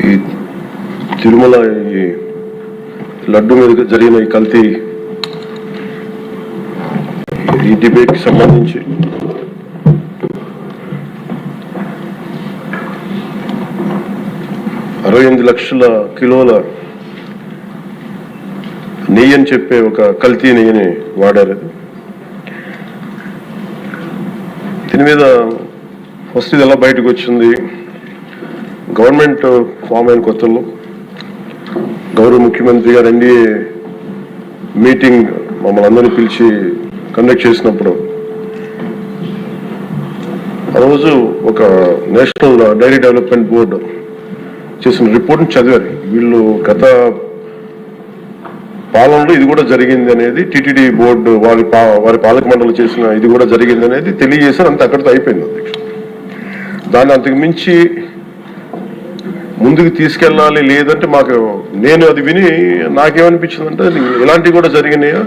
ఈ తిరుమల ఈ లడ్డు మీద జరిగిన ఈ కల్తీ ఈ డిబేట్కి సంబంధించి $68 లక్షల కిలోల నెయ్యి అని చెప్పే ఒక కల్తీ నెయ్యిని వాడారు. దీని మీద ఫస్ట్ ఇది ఎలా బయటకు వచ్చింది? గవర్నమెంట్ ఫామ్ అయిన కొత్తలో గౌరవ ముఖ్యమంత్రి గారు ఎన్డీఏ మీటింగ్ మమ్మల్ని అందరినీ పిలిచి కండక్ట్ చేసినప్పుడు ఆ రోజు ఒక నేషనల్ డైరీ డెవలప్మెంట్ బోర్డు చేసిన రిపోర్ట్ని చదివారు. వీళ్ళు గత పాలనలో ఇది కూడా జరిగింది అనేది టీటీడీ బోర్డు వారి పాలక మండలి చేసిన ఇది కూడా జరిగింది అనేది తెలియజేశారు. అంత అక్కడితో అయిపోయింది అధ్యక్ష. దాన్ని అంతకు మించి ముందుకు తీసుకెళ్ళాలి లేదంటే నేను అది విని నాకేమనిపించిందంటే ఇలాంటివి కూడా జరిగినాయా?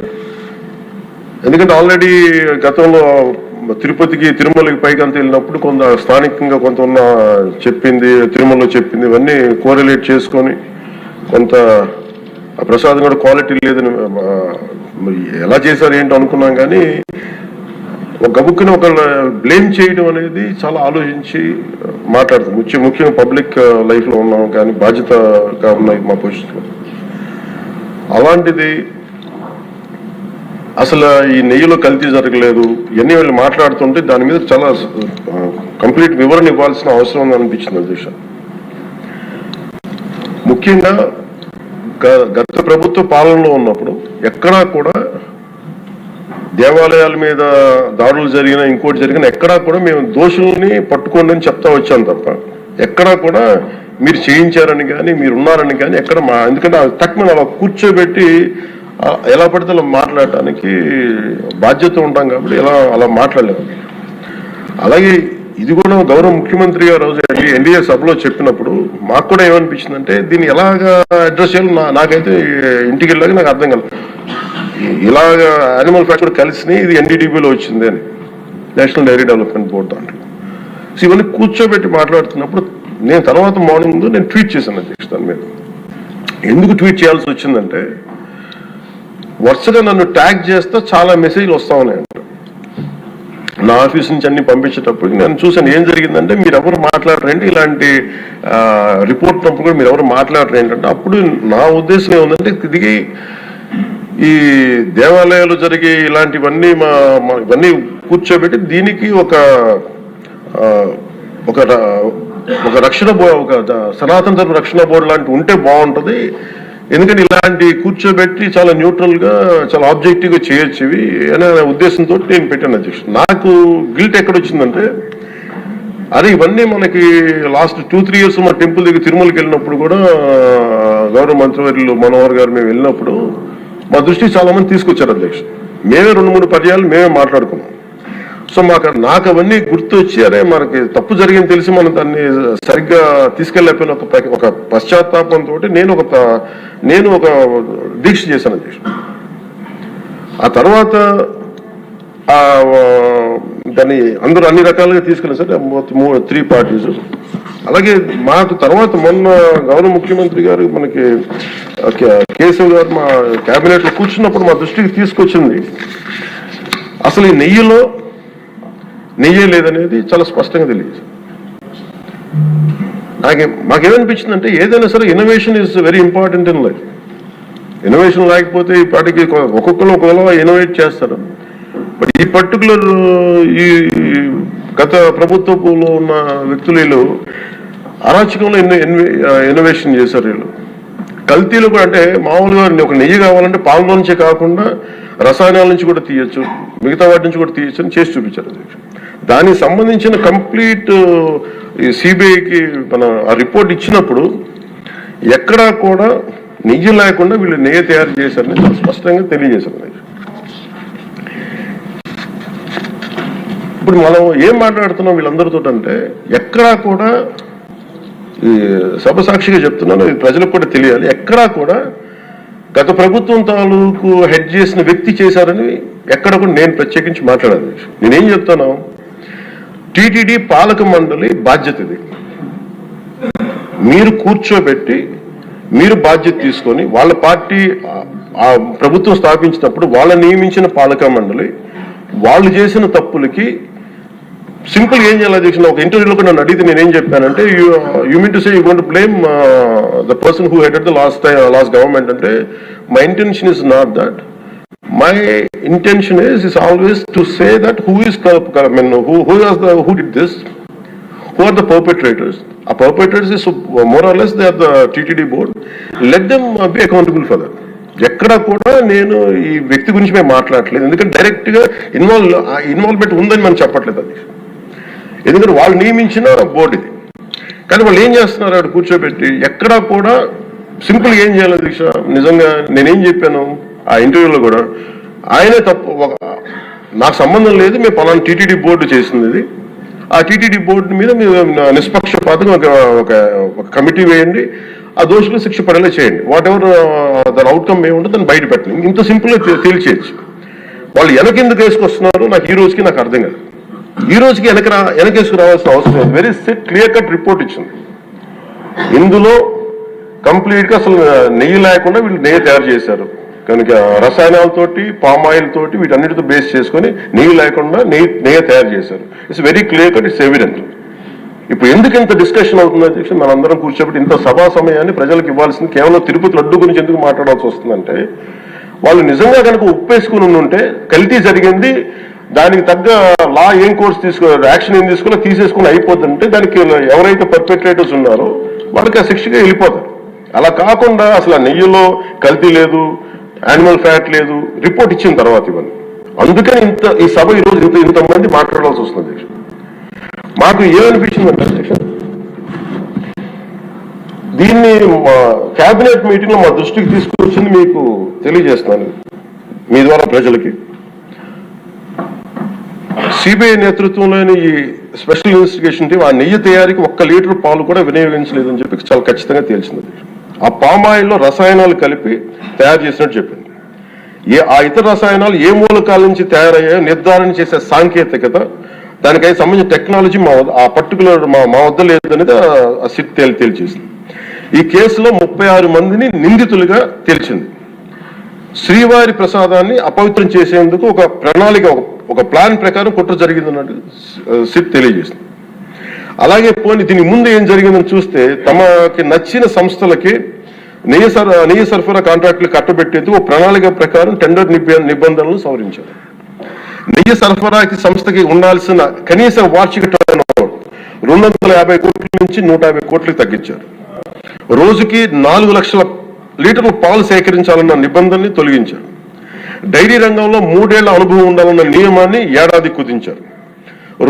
ఎందుకంటే ఆల్రెడీ గతంలో తిరుపతికి తిరుమలకి పైకి అంత వెళ్ళినప్పుడు కొంత స్థానికంగా కొంత ఉన్న చెప్పింది తిరుమలలో చెప్పింది ఇవన్నీ కోరిలేట్ చేసుకొని కొంత ప్రసాదం కూడా క్వాలిటీ లేదని ఎలా చేశారు ఏంటో అనుకున్నాం. కానీ ఒక గబుక్కుని ఒకళ్ళ బ్లేమ్ చేయడం అనేది చాలా ఆలోచించి మాట్లాడతాం. ముఖ్యంగా పబ్లిక్ లైఫ్లో ఉన్నాం కానీ బాధ్యతగా ఉన్నాయి మా పొజిషన్లో. అలాంటిది అసలు ఈ నెయ్యిలో కల్తీ జరగలేదు ఇవన్నీ వీళ్ళు మాట్లాడుతుంటే దాని మీద చాలా కంప్లీట్ వివరణ ఇవ్వాల్సిన అవసరం ఉంది అనిపించింది అధ్యక్ష. ముఖ్యంగా గత ప్రభుత్వ పాలనలో ఉన్నప్పుడు ఎక్కడా కూడా దేవాలయాల మీద దాడులు జరిగినా ఇంకోటి జరిగినా ఎక్కడా కూడా మేము దోషుల్ని పట్టుకోండి అని చెప్తా వచ్చాం తప్ప ఎక్కడా కూడా మీరు చేయించారని కానీ మీరు ఉన్నారని కానీ ఎక్కడ ఎందుకంటే తక్కువ అలా కూర్చోబెట్టి ఎలా పడితే అలా మాట్లాడటానికి బాధ్యత ఉంటాం కాబట్టి అలా మాట్లాడలేదు. అలాగే ఇది కూడా గౌరవ ముఖ్యమంత్రి గారు రోజు ఎన్డీఏ సభలో చెప్పినప్పుడు మాకు కూడా ఏమనిపించిందంటే దీన్ని ఎలాగా అడ్రస్ చేయాలి నాకైతే ఇంటికి వెళ్ళాక నాకు అర్థం కాదు. ఇలాగ యానిమల్ ఫ్యాక్ట్ కూడా కలిసి ఇది ఎన్డీడీబీలో వచ్చింది అని నేషనల్ డైరీ డెవలప్మెంట్ బోర్డు దాంట్లో. సో ఇవన్నీ కూర్చోబెట్టి మాట్లాడుతున్నప్పుడు నేను తర్వాత మార్నింగ్ నేను ట్వీట్ చేశాను అధ్యక్ష. దాని మీద ఎందుకు ట్వీట్ చేయాల్సి వచ్చిందంటే వరుసగా నన్ను ట్యాగ్ చేస్తే చాలా మెసేజ్లు వస్తా ఉన్నాయంట. నా ఆఫీస్ నుంచి అన్ని పంపించేటప్పుడు నేను చూసాను ఏం జరిగిందంటే మీరు ఎవరు మాట్లాడరేంటి ఇలాంటి రిపోర్ట్ ఉన్నప్పుడు కూడా మీరు ఎవరు మాట్లాడరు ఏంటంటే అప్పుడు నా ఉద్దేశం ఏముందంటే ఇది ఈ దేవాలయాలు జరిగే ఇలాంటివన్నీ ఇవన్నీ కూర్చోబెట్టి దీనికి ఒక రక్షణ ఒక సనాతన ధర్మ రక్షణ బోర్డు లాంటి ఉంటే బాగుంటుంది. ఎందుకంటే ఇలాంటి కూర్చోబెట్టి చాలా న్యూట్రల్ గా చాలా ఆబ్జెక్టివ్ గా చేయొచ్చు ఇవి అనే ఉద్దేశంతో నేను పెట్టాను అధ్యక్షుడు. నాకు గిల్ట్ ఎక్కడొచ్చిందంటే అదే ఇవన్నీ మనకి లాస్ట్ 2-3 years మా టెంపుల్ దగ్గర తిరుమలకి వెళ్ళినప్పుడు కూడా గౌరవ మంత్రివర్యులు మనోహర్ గారు మేము వెళ్ళినప్పుడు మా దృష్టికి చాలా మంది తీసుకొచ్చారు అధ్యక్షుడు. మేమే 2-3 పర్యాలు మేమే మాట్లాడుకున్నాం. సో నాకు అవన్నీ గుర్తు వచ్చి అరే మనకి తప్పు జరిగింది తెలిసి మనం దాన్ని సరిగ్గా తీసుకెళ్ళకపోయిన ఒక పశ్చాత్తాపంతో నేను ఒక దీక్ష చేశాను అధ్యక్షుడు. ఆ తర్వాత దాన్ని అందరూ అన్ని రకాలుగా తీసుకెళ్ళారు సార్ 3 parties. అలాగే మాకు తర్వాత మొన్న గౌరవ ముఖ్యమంత్రి గారు మనకి కేశవ్ గారు మా క్యాబినెట్లో కూర్చున్నప్పుడు మా దృష్టికి తీసుకొచ్చింది అసలు ఈ నెయ్యే లేదనేది చాలా స్పష్టంగా తెలియదు. మాకేమనిపించిందంటే ఏదైనా సరే innovation is very important in life. Innovation లేకపోతే ఈ పాటికి ఒక్కొక్కరు ఒకవేళ ఇన్నోవేట్ చేస్తారు. బట్ ఈ పర్టికులర్ ఈ గత ప్రభుత్వంలో ఉన్న వ్యక్తులు వీళ్ళు అరాచకంలో ఇన్నోవేషన్ చేశారు. వీళ్ళు కల్తీలు కూడా అంటే మామూలుగా ఒక నెయ్యి కావాలంటే పాల నుంచే కాకుండా రసాయనాల నుంచి కూడా తీయచ్చు మిగతా వాటి నుంచి కూడా తీయచ్చు అని చేసి చూపించారు. దానికి సంబంధించిన కంప్లీట్ సిబిఐకి ఆ రిపోర్ట్ ఇచ్చినప్పుడు ఎక్కడా కూడా నెయ్యి లేకుండా వీళ్ళు నెయ్యి తయారు చేశారని చాలా స్పష్టంగా తెలియజేశారు. ఇప్పుడు మనం ఏం మాట్లాడుతున్నాం వీళ్ళందరితో అంటే ఎక్కడా కూడా ఈ సభ సాక్షిగా చెప్తున్నాను ప్రజలకు కూడా తెలియాలి. ఎక్కడా కూడా గత ప్రభుత్వం తాలూకు హెడ్ చేసిన వ్యక్తి చేశారని ఎక్కడ కూడా నేను ప్రత్యేకించి మాట్లాడాను. నేనేం చెప్తాను టీటీడీ పాలక మండలి బాధ్యత ఇది. మీరు కూర్చోబెట్టి మీరు బాధ్యత తీసుకొని వాళ్ళ పార్టీ ఆ ప్రభుత్వం స్థాపించినప్పుడు వాళ్ళ నియమించిన పాలక మండలి వాళ్ళు చేసిన తప్పులకి సింపుల్ ఏం చేయాలి అధ్యక్షుడు, ఒక ఇంటర్వ్యూలో నన్ను అడిగితే నేనేం చెప్పానంటే you mean to say you want to blame the person who headed the last government అంటే my intention is not that. My intention is always to say that who did this, who are the perpetrators. A perpetrators is more or less they are the TTD board. Let them be accountable for that. ఎక్కడా కూడా నేను ఈ వ్యక్తి గురించి మేము మాట్లాడలేదు, ఎందుకంటే direct గా ఇన్వాల్వ్మెంట్ ఉందని మనం చెప్పట్లేదు అది, ఎందుకంటే వాళ్ళు నియమించిన బోర్డు ఇది. కానీ వాళ్ళు ఏం చేస్తున్నారు అక్కడ కూర్చోబెట్టి, ఎక్కడా కూడా సింపుల్ ఏం చేయాలి దీక్ష, నిజంగా నేనేం చెప్పాను ఆ ఇంటర్వ్యూలో కూడా, ఆయనే తప్పు, నాకు సంబంధం లేదు, మేము పలానా టీటీడీ బోర్డు చేసింది ఇది, ఆ టీటీడీ బోర్డు మీద మీరు నిష్పక్షపాతంగా ఒక కమిటీ వేయండి, ఆ దోషులు శిక్ష పడేలా చేయండి, వాట్ ఎవర్ దాని అవుట్కమ్ ఏముంటే దాన్ని బయట పెట్టండి, ఇంత సింపుల్గా తేల్చేయచ్చు. వాళ్ళు వెనకెందుకు వేసుకొస్తున్నారు నాకు ఈ రోజుకి నాకు అర్థం కాదు. ఈ రోజుకి వెనకేసుకు రావాల్సిన అవసరం లేదు. వెరీ క్లియర్ కట్ రిపోర్ట్ ఇచ్చింది. ఇందులో కంప్లీట్ గా అసలు నెయ్యి లేకుండా వీళ్ళు నెయ్యి తయారు చేశారు కనుక, రసాయనాలతోటి పామ్ ఆయిల్ తోటి వీటన్నిటితో బేస్ చేసుకుని నెయ్యి లేకుండా నెయ్యి తయారు చేశారు. It's very clear cut, it's evident. ఇప్పుడు ఎందుకు ఇంత డిస్కషన్ అవుతుంది అధ్యక్ష, మనందరం కూర్చోబెట్టి ఇంత సభా సమయాన్ని ప్రజలకు ఇవ్వాల్సింది కేవలం తిరుపతి లడ్డు గురించి ఎందుకు మాట్లాడాల్సి వస్తుందంటే, వాళ్ళు నిజంగా కనుక ఉప్పేసుకుని ఉంటే కల్తీ జరిగింది, దానికి తగ్గ లా ఏం కోర్స్ యాక్షన్ ఏం తీసుకున్నా తీసేసుకుని అయిపోతుంటే దానికి ఎవరైతే పర్పెట్రేటర్స్ ఉన్నారో వాళ్ళకి ఆ శిక్షగా వెళ్ళిపోతారు. అలా కాకుండా అసలు ఆ నెయ్యిలో కల్తీ లేదు, యానిమల్ ఫ్యాట్ లేదు, రిపోర్ట్ ఇచ్చిన తర్వాత ఇవన్నీ. అందుకని ఈ సభ ఈరోజు ఇంతమంది మాట్లాడాల్సి వస్తుంది అధ్యక్ష. మాకు ఏమనిపించిందంటే అధ్యక్ష, దీన్ని క్యాబినెట్ మీటింగ్ లో మా దృష్టికి తీసుకొచ్చింది మీకు తెలియజేస్తున్నాను మీ ద్వారా ప్రజలకి. సిబిఐ నేతృత్వంలోని ఈ స్పెషల్ ఇన్వెస్టిగేషన్ టీం ఆ నెయ్యి తయారీకి 1 లీటర్ పాలు కూడా వినియోగించలేదని చెప్పి చాలా ఖచ్చితంగా తేల్చింది. ఆ పామాయిల్లో రసాయనాలు కలిపి తయారు చేసినట్టు చెప్పింది. ఆ ఇతర రసాయనాలు ఏ మూలకాల నుంచి తయారయ్యాయో నిర్ధారణ చేసే సాంకేతికత, దానికి సంబంధించిన టెక్నాలజీ ఆ పర్టికులర్ మా వద్ద లేదనేది ఆ సిట్ తేల్చేసింది. ఈ కేసులో 36 మందిని నిందితులుగా తేల్చింది. శ్రీవారి ప్రసాదాన్ని అపవిత్రం చేసేందుకు ఒక ప్రణాళిక, ఒక ప్లాన్ ప్రకారం కుట్ర జరిగిందన్నట్టు సిట్ తెలియజేసింది. అలాగే పోనీ దీని ముందు ఏం జరిగిందని చూస్తే, తమకి నచ్చిన సంస్థలకి నెయ్యి సరఫరా కాంట్రాక్టులు కట్టబెట్టేందుకు ఒక ప్రణాళిక ప్రకారం టెండర్ నిబంధనలు సవరించారు. నెయ్యి సరఫరాకి సంస్థకి ఉండాల్సిన కనీస వార్షిక టర్నోవర్ 250 కోట్ల నుంచి 150 కోట్లకి తగ్గించారు. రోజుకి 4 లక్షల లీటర్ల పాలు సేకరించాలన్న నిబంధనని తొలగించారు. డైరీ రంగంలో 3 ఏళ్ల అనుభవం ఉండాలన్న నియమాన్ని ఏడాది కుదించారు.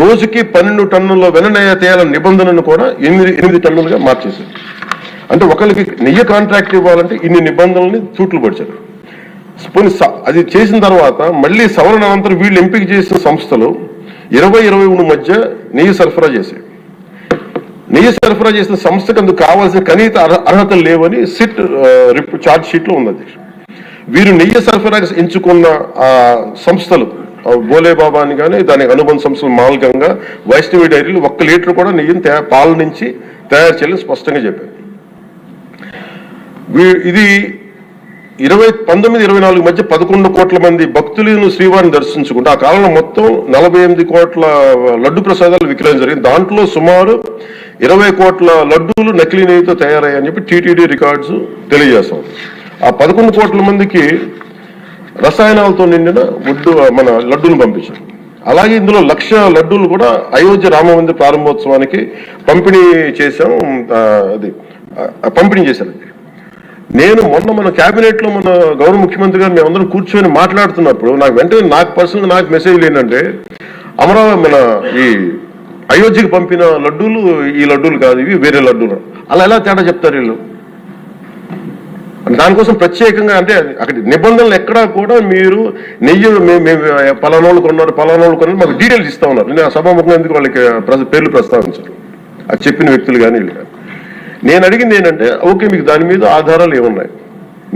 రోజుకి 12 టన్నుల వెన్నెయ్య తేయాలన్న నిబంధనను కూడా 8 టన్నులుగా మార్చేశారు. అంటే ఒకరికి నెయ్యి కాంట్రాక్ట్ ఇవ్వాలంటే ఇన్ని నిబంధనల్ని తూట్లు పడిచారు. అది చేసిన తర్వాత మళ్ళీ సవరణ అనంతరం వీళ్ళు ఎంపిక చేసిన సంస్థలు 20-23 మధ్య నెయ్యి సరఫరా చేశాయి. నెయ్యి సరఫరా చేసిన సంస్థకు అందుకు కావాల్సిన కనీస అర్హతలు లేవని సిట్ ఛార్జ్ షీట్ లో ఉన్నది. వీరు నెయ్యి సరఫరాగా ఎంచుకున్న సంస్థలు బోలేబాబా అని కానీ దానికి అనుబంధ సంస్థలు మాల్గంగా, వైష్ణవి డైరీలు 1 లీటర్ కూడా నెయ్యిని పాల నుంచి తయారు చేయాలని స్పష్టంగా చెప్పారు. ఇది 19-24 మధ్య 11 కోట్ల మంది భక్తులను శ్రీవారిని దర్శించుకుంటే ఆ కాలంలో మొత్తం 48 కోట్ల లడ్డు ప్రసాదాలు విక్రయం జరిగింది. దాంట్లో సుమారు 20 కోట్ల లడ్డూలు నకిలీ నెయ్యితో తయారయ్యాయని చెప్పి టీటీడీ రికార్డ్స్ తెలియజేస్తాం. ఆ 11 కోట్ల మందికి రసాయనాలతో నిండిన మన లడ్డూలు పంపించారు. అలాగే ఇందులో 1,00,000 లడ్డూలు కూడా అయోధ్య రామ మందిర ప్రారంభోత్సవానికి పంపిణీ చేశారు. నేను మొన్న మన క్యాబినెట్ లో మన గౌరవ ముఖ్యమంత్రి గారు మేమందరం కూర్చొని మాట్లాడుతున్నప్పుడు నాకు పర్సనల్గా నాకు మెసేజ్ ఏంటంటే, అమరావతి మన ఈ అయోధ్యకి పంపిన లడ్డూలు ఈ లడ్డూలు కాదు, ఇవి వేరే లడ్డూలు, అలా ఎలా తేడా చెప్తారు వీళ్ళు? దానికోసం ప్రత్యేకంగా అంటే అక్కడ నిబంధనలు ఎక్కడా కూడా మీరు నెయ్యి పలానోళ్ళు కొన్నారు మాకు డీటెయిల్స్ ఇస్తా ఉన్నారు. నేను సభాముఖంగా ఎందుకు వాళ్ళకి పేర్లు ప్రస్తావించారు, అది చెప్పిన వ్యక్తులు కానీ వీళ్ళు కానీ. నేను అడిగింది ఏంటంటే, ఓకే మీకు దాని మీద ఆధారాలు ఏమున్నాయి,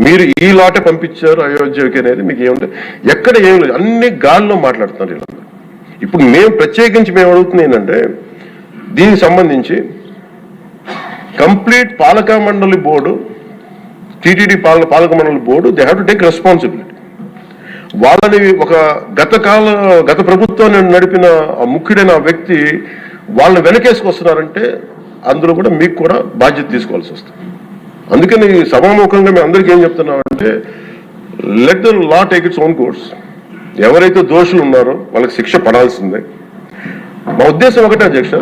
మీరు ఈ లాటే పంపించారు అయోధ్యకి అనేది మీకు ఏముంటాయి, ఎక్కడ ఏం లేదు, అన్ని గాల్లో మాట్లాడుతున్నారు వీళ్ళందరూ. ఇప్పుడు మేము ప్రత్యేకించి మేము అడుగుతుంది ఏంటంటే, దీనికి సంబంధించి కంప్లీట్ పాలక మండలి బోర్డు, టీటీడీ పాలక మండలి board, they have to take responsibility. వాళ్ళని ఒక గత ప్రభుత్వాన్ని నడిపిన ముఖ్యుడైన వ్యక్తి వాళ్ళని వెనకేసుకొస్తున్నారంటే అందులో కూడా మీకు కూడా బాధ్యత తీసుకోవాల్సి వస్తుంది. అందుకని సభాముఖంగా మేము అందరికీ ఏం చెప్తున్నామంటే, let the law take its own course. ఎవరైతే దోషులు ఉన్నారో వాళ్ళకి శిక్ష పడాల్సిందే. మా ఉద్దేశం ఒకటే అధ్యక్ష,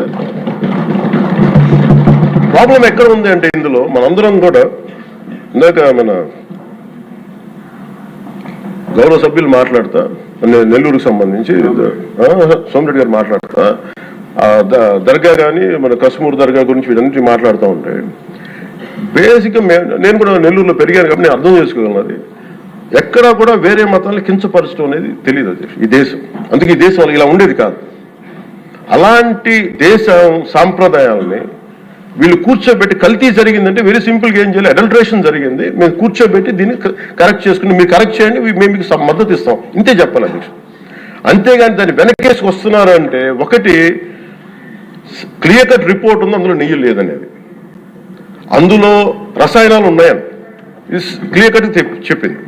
ప్రాబ్లం ఎక్కడ ఉంది అంటే ఇందులో మనందరం కూడా, ఇందాక మన గౌరవ సభ్యులు మాట్లాడతా, నెల్లూరుకు సంబంధించి సోమిరెడ్డి గారు మాట్లాడతా, దర్గా కానీ మన కశ్మూర్ దర్గా గురించి వీటన్నిటి మాట్లాడుతూ ఉంటే, బేసిక్గా నేను కూడా నెల్లూరులో పెరిగాను కాబట్టి నేను అర్థం చేసుకోగలను. అది ఎక్కడా కూడా వేరే మతాన్ని కించపరచడం అనేది తెలియదు అది ఈ దేశం. అందుకే ఈ దేశం ఇలా ఉండేది కాదు. అలాంటి దేశం సాంప్రదాయాలని వీళ్ళు కూర్చోబెట్టి, కల్తీ జరిగిందంటే వెరీ సింపుల్గా ఏం చేయాలి, అడల్ట్రేషన్ జరిగింది, మేము కూర్చోబెట్టి దీన్ని కరెక్ట్ చేసుకుని మీరు కరెక్ట్ చేయండి, మేము మీకు మద్దతు ఇస్తాం, ఇంతే చెప్పాలి అధ్యక్షుడు. అంతేగాని దాన్ని వెనకేసి వస్తున్నారు అంటే, ఒకటి క్లియర్ కట్ రిపోర్ట్ ఉంది, అందులో నెయ్యి లేదనేది, అందులో రసాయనాలు ఉన్నాయని క్లియర్ కట్ చెప్పింది.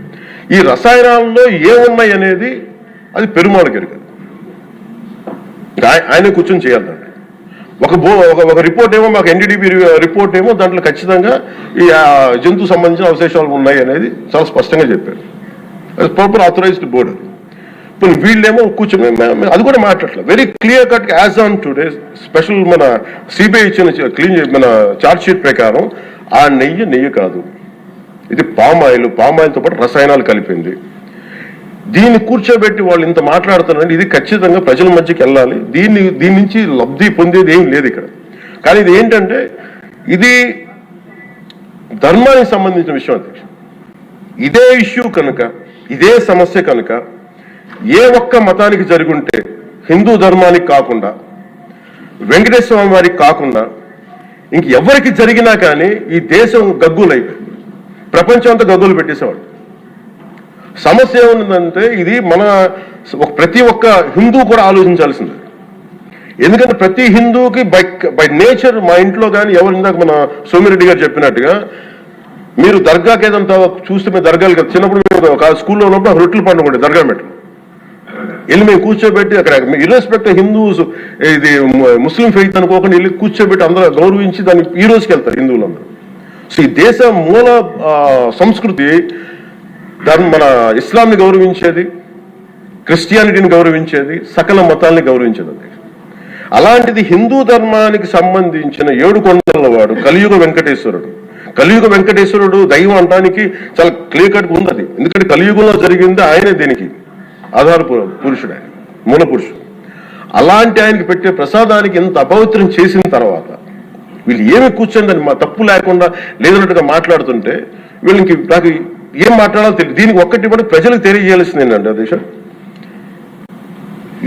ఈ రసాయనాల్లో ఏమున్నాయి అనేది అది పెరుమాళకి ఎరుగదు, ఆయన కూర్చొని చేయాలి. ఒక రిపోర్ట్ ఏమో మాకు ఎన్డీడీబీ రిపోర్ట్ ఏమో దాంట్లో ఖచ్చితంగా ఈ జంతు సంబంధించిన అవశేషాలు ఉన్నాయి అనేది చాలా స్పష్టంగా చెప్పారు. అది ప్రాపర్ ఆథరైజ్డ్ బోర్డు. ఇప్పుడు వీళ్ళేమో కూర్చొని అది కూడా మాట్లాడలేదు. Very clear cut as on today special మన సిబిఐ ఇచ్చిన మన చార్జ్ షీట్ ప్రకారం ఆ నెయ్యి కాదు, ఇది పామాయిల్తో పాటు రసాయనాలు కలిపింది. దీన్ని కూర్చోబెట్టి వాళ్ళు ఇంత మాట్లాడుతున్నారంటే ఇది ఖచ్చితంగా ప్రజల మధ్యకి వెళ్ళాలి. దీని నుంచి లబ్ధి పొందేది ఏం లేదు ఇక్కడ. కానీ ఇది ఏంటంటే, ఇది ధర్మానికి సంబంధించిన విషయం అధ్యక్ష. ఇదే ఇష్యూ కనుక, ఇదే సమస్య కనుక ఏ ఒక్క మతానికి జరుగుంటే, హిందూ ధర్మానికి కాకుండా, వెంకటేశ్వర స్వామి వారికి కాకుండా ఇంకెవరికి జరిగినా కానీ ఈ దేశం గగ్గులైపోయింది, ప్రపంచం అంతా గగ్గులు పెట్టేసేవాడు. సమస్య ఏముందంటే, ఇది మన ప్రతి ఒక్క హిందూ కూడా ఆలోచించాల్సింది. ఎందుకంటే ప్రతి హిందూకి బై నేచర్, మా ఇంట్లో కానీ ఎవరు, ఇందాక మన సోమిరెడ్డి గారు చెప్పినట్టుగా, మీరు దర్గాకి ఏదంతా చూస్తే మేము దర్గాలు చిన్నప్పుడు మేము స్కూల్లో ఉన్నప్పుడు రొట్టెలు పండుగ ఉండే దర్గా మెట్లు వెళ్ళి మేము కూర్చోబెట్టి అక్కడ ఇర్రెస్పెక్ట్ హిందూస్ ఇది ముస్లిం ఫెయిత్ అనుకోకుండా వెళ్ళి కూర్చోబెట్టి అందరూ గౌరవించి దాన్ని ఈ రోజుకి వెళ్తారు హిందువులందరూ. సో ఈ దేశ మూల సంస్కృతి మన ఇస్లాంని గౌరవించేది, క్రిస్టియానిటీని గౌరవించేది, సకల మతాల్ని గౌరవించేది. అలాంటిది హిందూ ధర్మానికి సంబంధించిన 7 కొండల వాడు కలియుగ వెంకటేశ్వరుడు దైవం అనడానికి చాలా క్లియర్ కట్ ఉంది అది. ఎందుకంటే కలియుగంలో జరిగింది ఆయనే, దీనికి ఆధార పురుషుడు, ఆయన మూల పురుషుడు. అలాంటి ఆయనకి పెట్టే ప్రసాదానికి ఇంత అపవిత్రం చేసిన తర్వాత వీళ్ళు ఏమి కూర్చొని మా తప్పు లేకుండా లేదన్నట్టుగా మాట్లాడుతుంటే వీళ్ళకి నాకు ఏం మాట్లాడాలో తెలియదు. దీనికి ఒక్కటి కూడా ప్రజలకు తెలియజేయాల్సింది ఏంటంటే అధ్యక్ష,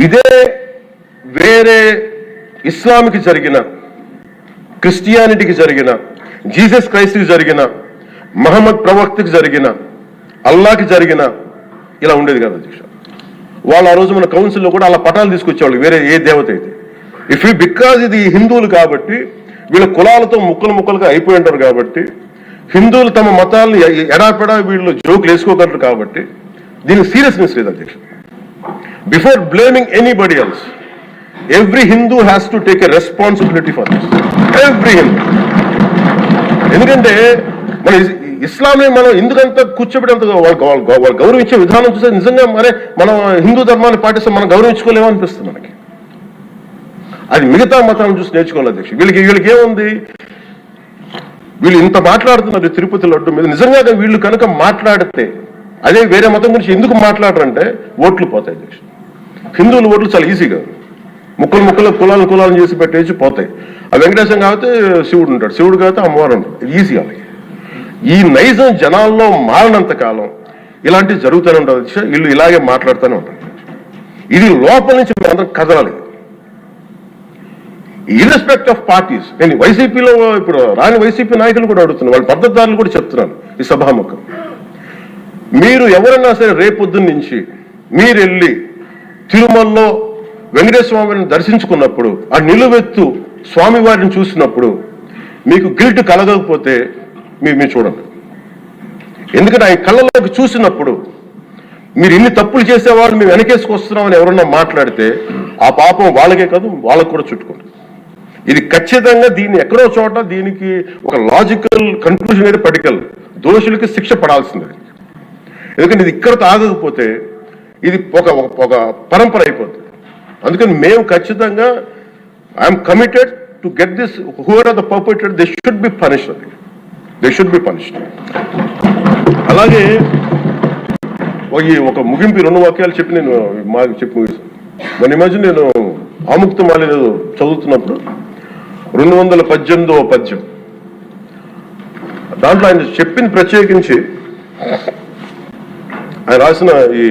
ఇదే వేరే ఇస్లాంకి జరిగిన, క్రిస్టియానిటీకి జరిగిన, జీసస్ క్రైస్ట్కి జరిగిన, మహమ్మద్ ప్రవక్తకి జరిగిన, అల్లాకి జరిగిన ఇలా ఉండేది కదా అధ్యక్ష. వాళ్ళు ఆ రోజు మన కౌన్సిల్లో కూడా అలా పటాలు తీసుకొచ్చేవాళ్ళు, వేరే ఏ దేవత అయితే. బికాజ్ ఇది హిందువులు కాబట్టి వీళ్ళ కులాలతో ముక్కలుగా అయిపోయి ఉంటారు కాబట్టి, హిందువులు తమ మతాలను ఎడాపెడా వీళ్ళు జోకులు వేసుకోగలరు కాబట్టి దీనికి సీరియస్నెస్ లేదు అధ్యక్ష. Before blaming anybody else, every Hindu has to take a responsibility for this, every Hindu. ఎందుకంటే మన ఇస్లాంని మనం ఎందుకంత కూర్చోబెట్టేంత వాళ్ళు గౌరవించే విధానం చూస్తే నిజంగా మనం హిందూ ధర్మాన్ని పాటిస్తే మనం గౌరవించుకోలేమో అనిపిస్తుంది మనకి. అది మిగతా మతాలను చూసి నేర్చుకోవాలి అధ్యక్ష. వీళ్ళకి ఏముంది, వీళ్ళు ఇంత మాట్లాడుతున్నారు తిరుపతి లడ్డు మీద. నిజంగా వీళ్ళు కనుక మాట్లాడితే, అదే వేరే మతం గురించి ఎందుకు మాట్లాడరంటే ఓట్లు పోతాయి అధ్యక్ష. హిందువుల ఓట్లు చాలా ఈజీగా ముక్కలు కులాలను చేసి పెట్టేసి పోతాయి. ఆ వెంకటేశ్వరం కాబట్టి శివుడు ఉంటాడు, శివుడు కాబట్టి అమ్మవారు ఉంటాడు, ఈజీ అలాగే. ఈ నైజం జనాల్లో మారినంత కాలం ఇలాంటివి జరుగుతూనే ఉంటుంది అధ్యక్ష. వీళ్ళు ఇలాగే మాట్లాడుతూనే ఉంటారు. ఇది లోపల నుంచి మేమందరం కదలాలి, ఇర్రెస్పెక్ట్ ఆఫ్ పార్టీస్. నేను వైసీపీలో ఇప్పుడు రాని వైసీపీ నాయకులు కూడా అడుగుతున్నాను, వాళ్ళ పద్ధతిదారులు కూడా చెప్తున్నాను ఈ సభాముఖం. మీరు ఎవరన్నా సరే రేపొద్దున్న నుంచి మీరు వెళ్ళి తిరుమలలో వెంకటేశ్వర స్వామిని దర్శించుకున్నప్పుడు, ఆ నిలువెత్తు స్వామివారిని చూసినప్పుడు మీకు గిల్ట్ కలగకపోతే మీరు చూడండి. ఎందుకంటే ఆయన కళ్ళలోకి చూసినప్పుడు మీరు ఇన్ని తప్పులు చేసేవాళ్ళు మేము వెనకేసుకొస్తున్నామని ఎవరన్నా మాట్లాడితే ఆ పాపం వాళ్ళకే కాదు వాళ్ళకు కూడా చుట్టుకుంటుంది. ఇది ఖచ్చితంగా దీన్ని ఎక్కడో చోట దీనికి ఒక లాజికల్ కన్క్లూజన్ అయితే పడికల్ దోషులకి శిక్ష పడాల్సిందే. ఎందుకంటే ఇది ఇక్కడతో ఆగకపోతే ఇది ఒక పరంపర అయిపోతుంది. అందుకని మేము ఖచ్చితంగా I'm committed to get this who are are the perpetrator they should be punished. They should be punished. అలాగే ఒక ముగింపు 2 వాక్యాలు చెప్పి నేను మాకు చెప్పి ముగిస్తాను. మన మధ్య నేను ఆముక్తమాల్య చదువుతున్నప్పుడు 218వ పద్యం దాంట్లో ఆయన చెప్పింది ప్రత్యేకించి ఆయన రాసిన ఈ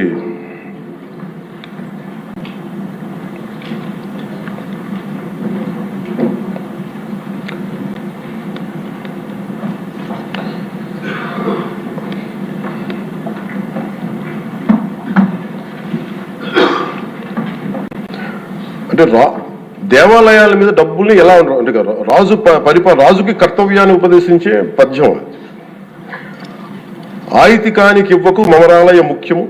అంటే దేవాలయాల మీద డబ్బుల్ని ఎలా అంటే రాజుకి కర్తవ్యాన్ని ఉపదేశించే పద్యం. ఆయితికానికి ఇవ్వకు మమరాలయ ముఖ్యము,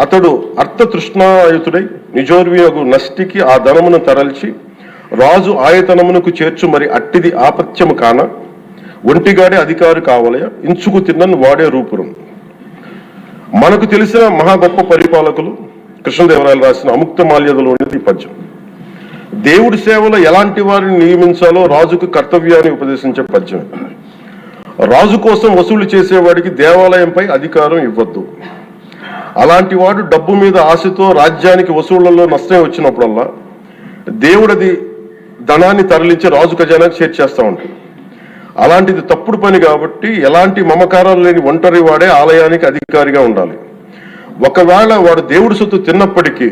అతడు అర్థతృష్ణాయుతుడై నిజోర్వియగు నష్టికి ఆ ధనమును తరల్చి రాజు ఆయతనమునకు చేర్చు మరి అట్టిది ఆపత్యము కాన ఒంటిగాడే అధికారి కావలయ ఇంచుకు తిన్నను వాడే రూపురం. మనకు తెలిసిన మహా గొప్ప పరిపాలకులు కృష్ణదేవరాయలు రాసిన అముక్తమాల్యదలోనిది ఈ పద్యం. దేవుడి సేవలో ఎలాంటి వారిని నియమించాలో రాజుకు కర్తవ్యాన్ని ఉపదేశించే పద్యం. రాజు కోసం వసూలు చేసేవాడికి దేవాలయంపై అధికారం ఇవ్వద్దు. అలాంటి వాడు డబ్బు మీద ఆశతో రాజ్యానికి వసూళ్లలో నష్టం వచ్చినప్పుడల్లా దేవుడిది ధనాన్ని తరలించి రాజు ఖజానాకి చేర్చేస్తూ ఉంటాడు. అలాంటిది తప్పుడు పని కాబట్టి ఎలాంటి మమకారాలు లేని ఒంటరి వాడే ఆలయానికి అధికారిగా ఉండాలి. ఒకవేళ వాడు దేవుడి సొత్తు తిన్నప్పటికీ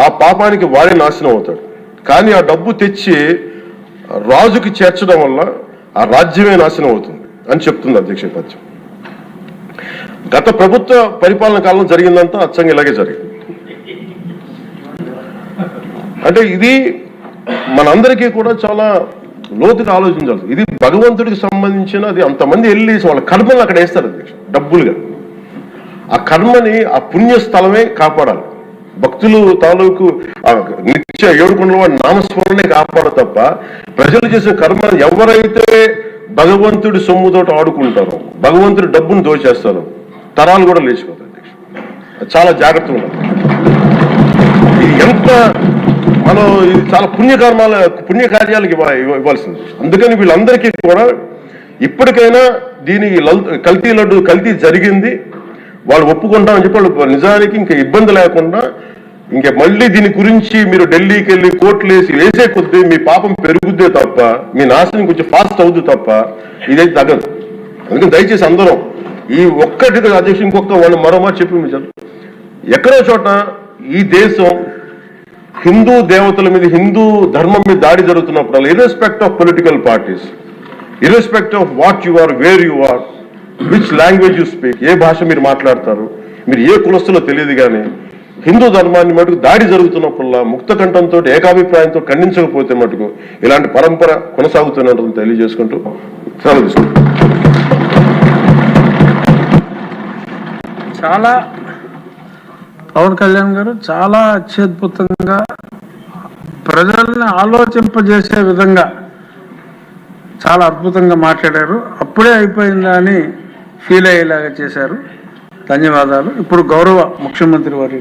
ఆ పాపానికి వాడే నాశనం అవుతాడు. కానీ ఆ డబ్బు తెచ్చి రాజుకి చేర్చడం వల్ల ఆ రాజ్యమే నాశనం అవుతుంది అని చెప్తుంది అధ్యక్ష పద్యం. గత ప్రభుత్వ పరిపాలన కాలంలో జరిగిందంతా అచ్చంగా ఇలాగే జరిగింది. అంటే ఇది మనందరికీ కూడా చాలా లోతుగా ఆలోచించాలి. ఇది భగవంతుడికి సంబంధించిన అది అంతమంది వెళ్ళి వాళ్ళ కర్మలు అక్కడ వేస్తారు అధ్యక్ష డబ్బులుగా. ఆ కర్మని ఆ పుణ్యస్థలమే కాపాడాలి. భక్తులు తాలూకు నిత్య 7 కొండల వాడి నామస్మరణే కాపాడు తప్ప ప్రజలు చేసిన కర్మ ఎవరైతే భగవంతుడి సొమ్ముతో ఆడుకుంటారో భగవంతుడి డబ్బును దోచేస్తారో తరాలు కూడా లేచిపోతాయి. చాలా జాగ్రత్తగా ఉండాలి. ఇది ఎంత మనం ఇది చాలా పుణ్యకార్యాలకు ఇవ్వాల్సింది. అందుకని వీళ్ళందరికీ కూడా ఇప్పటికైనా దీని కల్తీ జరిగింది వాళ్ళు ఒప్పుకుంటామని చెప్పి వాళ్ళు నిజానికి ఇంకా ఇబ్బంది లేకుండా ఇంకా మళ్ళీ దీని గురించి మీరు ఢిల్లీకి వెళ్ళి కోర్టులు వేసే కొద్దీ మీ పాపం పెరుగుద్దే తప్ప మీ నాశనం కొంచెం ఫాస్ట్ అవుద్ది తప్ప ఇదైతే తగ్గదు. అందుకని దయచేసి అందరం ఈ ఒక్కటి అధ్యక్షుడు ఇంకొక మరో మాట చెప్పి ఎక్కడో చోట ఈ దేశం హిందూ దేవతల మీద హిందూ ధర్మం మీద దాడి జరుగుతున్నప్పుడు irrespective of political parties, irrespective of what you are, where you are, which language you speak, ఏ భాష మీరు మాట్లాడతారు, మీరు ఏ కులస్తులో తెలియదు, కానీ హిందూ ధర్మాన్ని మటుకు దాడి జరుగుతున్నప్పుడల్లా ముక్త కంఠంతో ఏకాభిప్రాయంతో ఖండించకపోతే మటుకు ఇలాంటి పరంపర కొనసాగుతున్నట్టు తెలియజేసుకుంటూ సెలవు తీసుకుంటాం. చాలా పవన్ కళ్యాణ్ గారు చాలా అత్యద్భుతంగా ప్రజల్ని ఆలోచింపజేసే విధంగా చాలా అద్భుతంగా మాట్లాడారు. అప్పుడే అయిపోయిందా అని ఫీల్ అయ్యేలాగా చేశారు. ధన్యవాదాలు. ఇప్పుడు గౌరవ ముఖ్యమంత్రి వారి